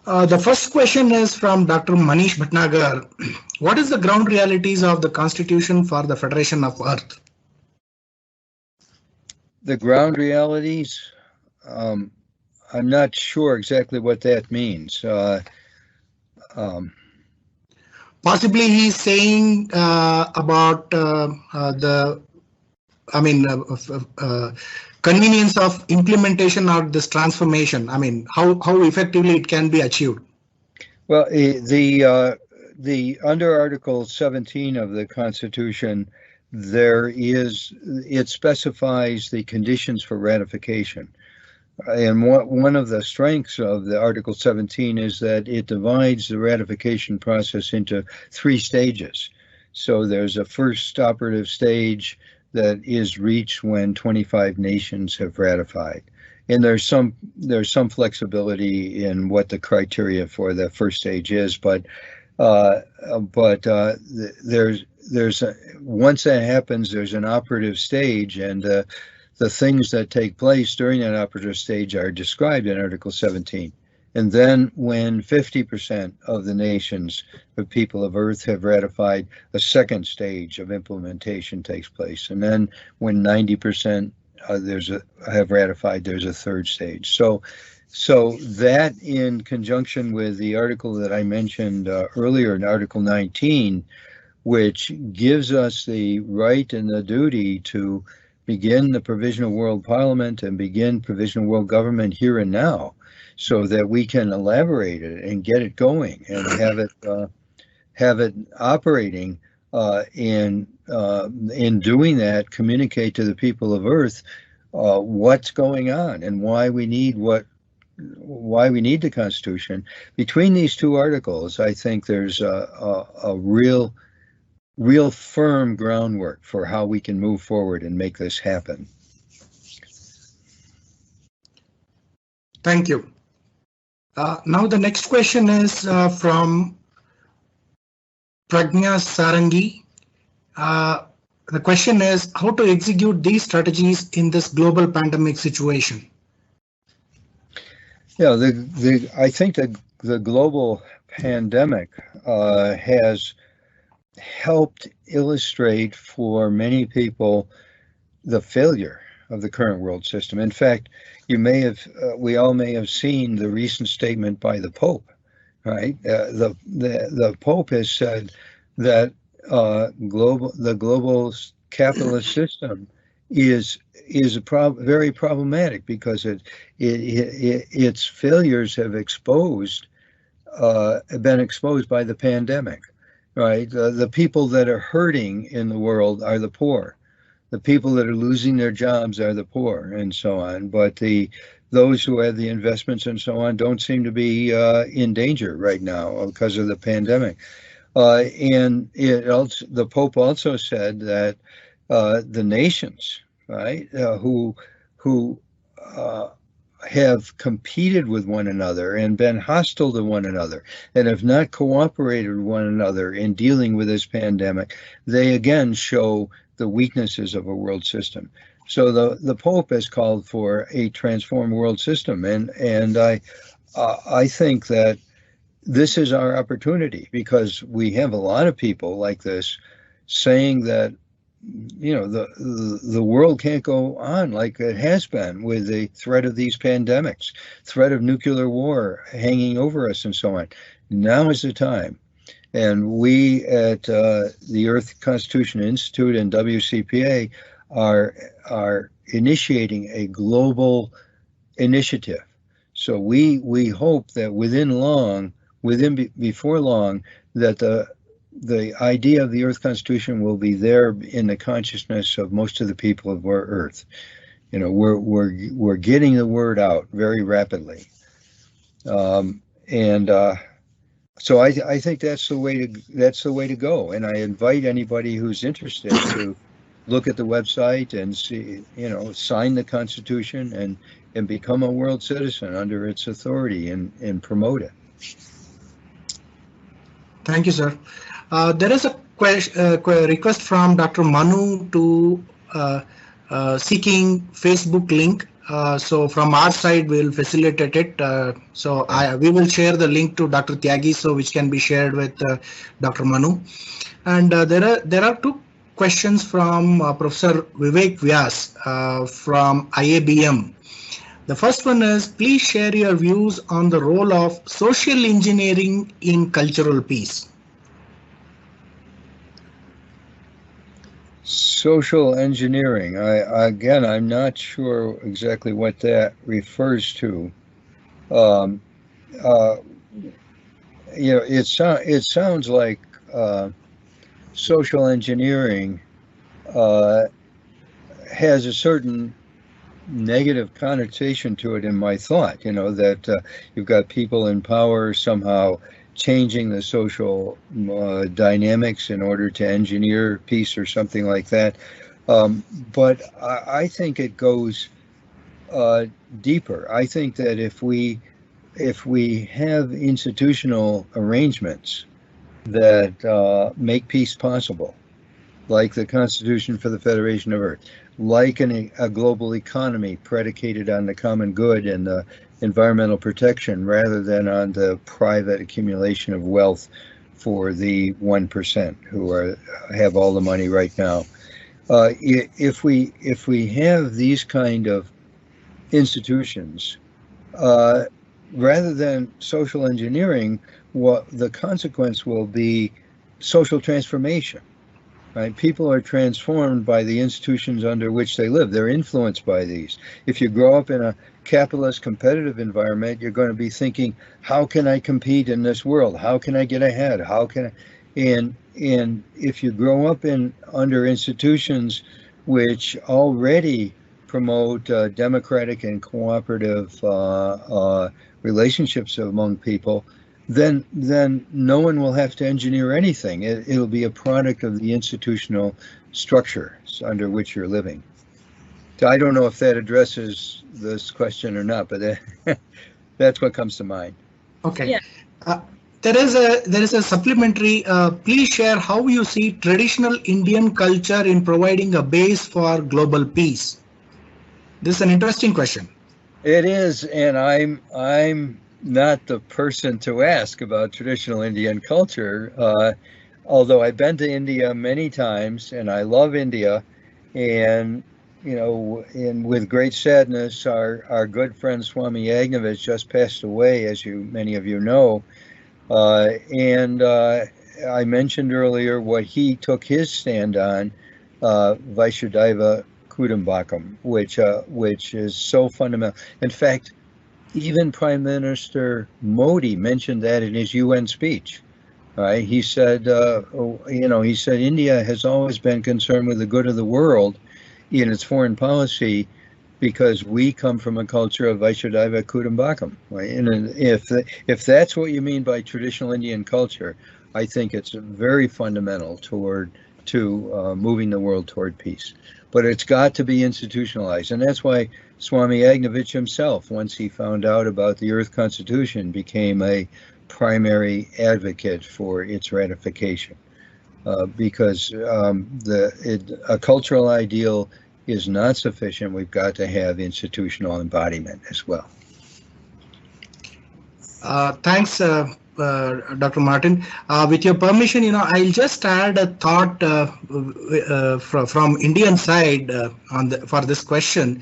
The first question is from Dr. Manish Bhatnagar. What is the ground realities of the Constitution for the Federation of Earth? The ground realities, I'm not sure exactly what that means. Possibly he's saying about the, I mean, convenience of implementation of this transformation. I mean, how effectively it can be achieved. Well, the under Article 17 of the Constitution, it specifies the conditions for ratification. And one of the strengths of the Article 17 is that it divides the ratification process into 3 stages. So there's a first operative stage that is reached when 25 nations have ratified. And there's some flexibility in what the criteria for the first stage is, but there's once that happens, there's an operative stage, and the things that take place during that operative stage are described in Article 17. And then when 50% of the nations, the people of Earth, have ratified, a second stage of implementation takes place. And then when 90% have ratified, there's a third stage. So that, in conjunction with the article that I mentioned earlier in Article 19, which gives us the right and the duty to begin the Provisional World Parliament and begin Provisional World Government here and now, so that we can elaborate it and get it going and have it operating. In doing that, communicate to the people of Earth what's going on and why we need the Constitution. Between these 2 articles, I think there's a real firm groundwork for how we can move forward and make this happen. Thank you. Now the next question is from Pragnya Sarangi. The question is how to execute these strategies in this global pandemic situation. Yeah, I think the global pandemic has helped illustrate for many people the failure of the current world system. In fact, we all may have seen the recent statement by the Pope, right? The Pope has said that the global capitalist system is very problematic because its failures have been exposed by the pandemic. Right, the people that are hurting in the world are the poor. The people that are losing their jobs are the poor, and so on. But those who have the investments and so on don't seem to be in danger right now because of the pandemic. And the Pope also said that the nations, right, who have competed with one another and been hostile to one another and have not cooperated with one another in dealing with this pandemic, they again show the weaknesses of a world system. So the Pope has called for a transformed world system, and I think that this is our opportunity, because we have a lot of people like this saying that the world can't go on like it has been with the threat of these pandemics, threat of nuclear war hanging over us, and so on. Now is the time. And we at the Earth Constitution Institute and WCPA are initiating a global initiative. So we hope that before long, that the idea of the Earth Constitution will be there in the consciousness of most of the people of our Earth. We're getting the word out very rapidly, so I think that's the way to go. And I invite anybody who's interested to look at the website and see, sign the Constitution and become a world citizen under its authority and promote it. Thank you, sir. There is a request from Dr. Manu to seeking Facebook link. So from our side, we'll facilitate it. We will share the link to Dr. Tyagi, so which can be shared with Dr. Manu. And there are two questions from Professor Vivek Vyas from IABM. The first one is, please share your views on the role of social engineering in cultural peace. Social engineering. I'm not sure exactly what that refers to. It sounds like social engineering has a certain negative connotation to it in my thought, that you've got people in power somehow changing the social dynamics in order to engineer peace or something like that. But I think it goes deeper. I think that if we have institutional arrangements that make peace possible, like the Constitution for the Federation of Earth, like a global economy predicated on the common good and the environmental protection rather than on the private accumulation of wealth for the 1% who have all the money right now. If we have these kind of institutions, rather than social engineering, the consequence will be social transformation. Right? People are transformed by the institutions under which they live. They're influenced by these. If you grow up in a capitalist competitive environment, you're going to be thinking, how can I compete in this world? How can I get ahead? And if you grow up under institutions which already promote democratic and cooperative relationships among people, then no one will have to engineer anything. It'll be a product of the institutional structure under which you're living. So I don't know if that addresses this question or not, but that's what comes to mind. Okay. Yeah. There is a supplementary. Please share how you see traditional Indian culture in providing a base for global peace. This is an interesting question. It is, and I'm not the person to ask about traditional Indian culture, although I've been to India many times and I love India, and and with great sadness, our good friend Swami Yajnavidh just passed away, as many of you know, and I mentioned earlier what he took his stand on, Vaisudhaiva Kutumbakam, which is so fundamental. In fact, even Prime Minister Modi mentioned that in his UN speech. Right? He said, India has always been concerned with the good of the world in its foreign policy because we come from a culture of Vaisudhaiva Kutumbakam. Right? And if that's what you mean by traditional Indian culture, I think it's very fundamental to moving the world toward peace. But it's got to be institutionalized, and that's why Swami Yajnavidh himself, once he found out about the Earth Constitution, became a primary advocate for its ratification, because a cultural ideal is not sufficient. We've got to have institutional embodiment as well. Thanks, Dr. Martin. With your permission, I'll just add a thought from Indian side for this question.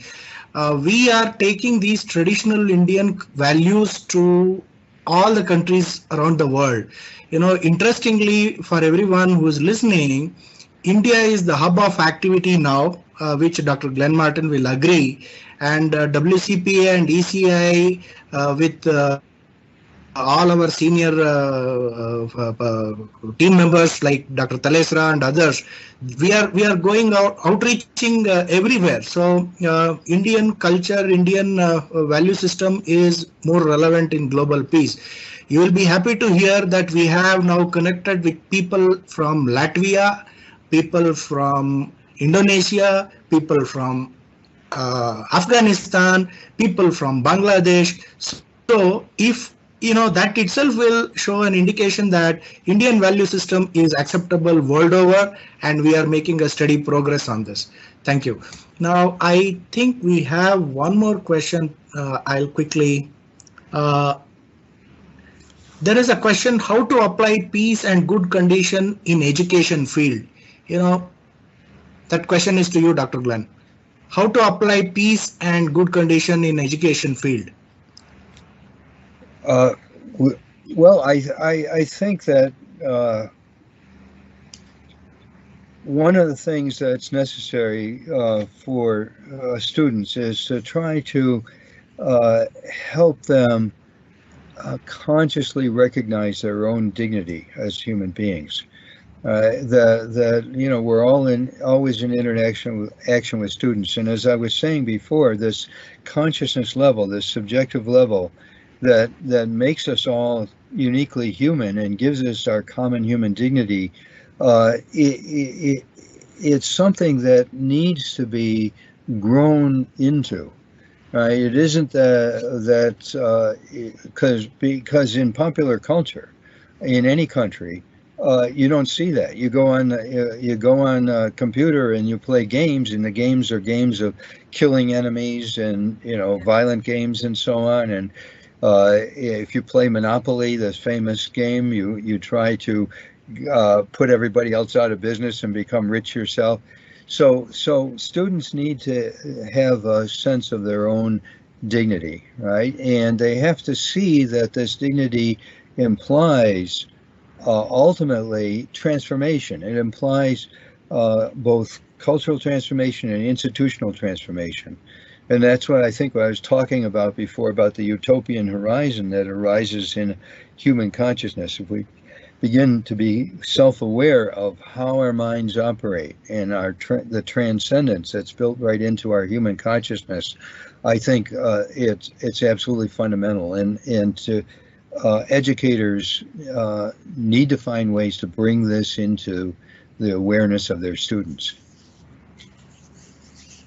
We are taking these traditional Indian values to all the countries around the world. Interestingly, for everyone who is listening, India is the hub of activity now, which Dr. Glen Martin will agree, and WCPA and ECI with all our senior team members like Dr. Talesra and others, we are going out outreaching everywhere. So Indian culture, Indian value system is more relevant in global peace. You will be happy to hear that we have now connected with people from Latvia, people from Indonesia, people from Afghanistan, people from Bangladesh. So if that itself will show an indication that Indian value system is acceptable world over, and we are making a steady progress on this. Thank you. Now, I think we have one more question. I'll quickly. Uh, there is a question: how to apply peace and good condition in education field. You know, that question is to you, Dr. Glenn. How to apply peace and good condition in education field? Uh, well, I think that one of the things that's necessary for students is to try to help them consciously recognize their own dignity as human beings. That we're always in interaction with students, and as I was saying before, this consciousness level, this subjective level, that makes us all uniquely human and gives us our common human dignity. It's something that needs to be grown into. Right? It isn't because in popular culture, in any country, you don't see that. You go on a computer and you play games, and the games are games of killing enemies and violent games and so on. And if you play Monopoly, this famous game, you try to put everybody else out of business and become rich yourself. So students need to have a sense of their own dignity, right? And they have to see that this dignity implies ultimately transformation. It implies both cultural transformation and institutional transformation. And that's what I think what I was talking about before, about the utopian horizon that arises in human consciousness. If we begin to be self-aware of how our minds operate and the transcendence that's built right into our human consciousness, I think it's absolutely fundamental. And to educators need to find ways to bring this into the awareness of their students.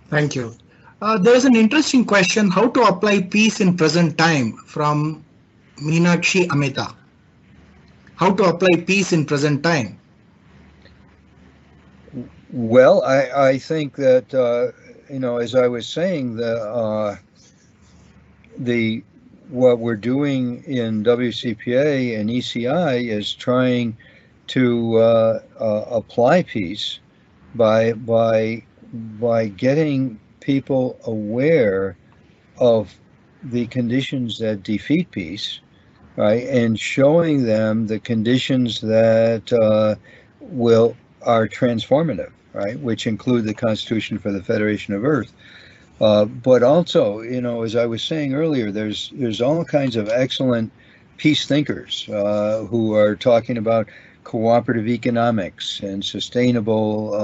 Thank you. There's an interesting question: how to apply peace in present time, from Meenakshi Amita. How to apply peace in present time? Well, I think that as I was saying, what we're doing in WCPA and ECI is trying to apply peace by getting people aware of the conditions that defeat peace, right, and showing them the conditions that are transformative, right, which include the Constitution for the Federation of Earth. But also, as I was saying earlier, there's all kinds of excellent peace thinkers who are talking about cooperative economics and sustainable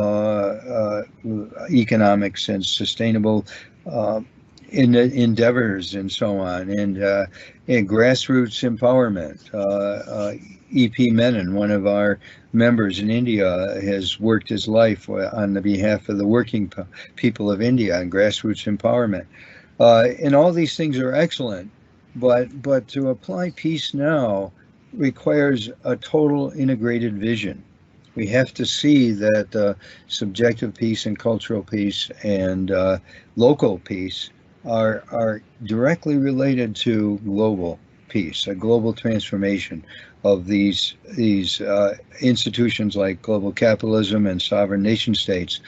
economics and sustainable endeavors and so on, and grassroots empowerment. E.P. Menon, one of our members in India, has worked his life on the behalf of the working people of India on grassroots empowerment. And all these things are excellent, but to apply peace now requires a total integrated vision. We have to see that subjective peace and cultural peace and local peace are directly related to global peace, a global transformation of these institutions like global capitalism and sovereign nation states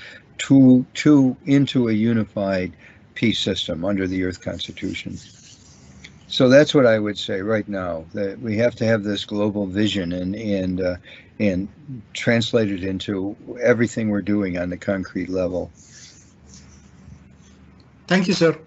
into a unified peace system under the Earth Constitution. So that's what I would say right now, that we have to have this global vision and translate it into everything we're doing on the concrete level. Thank you, sir.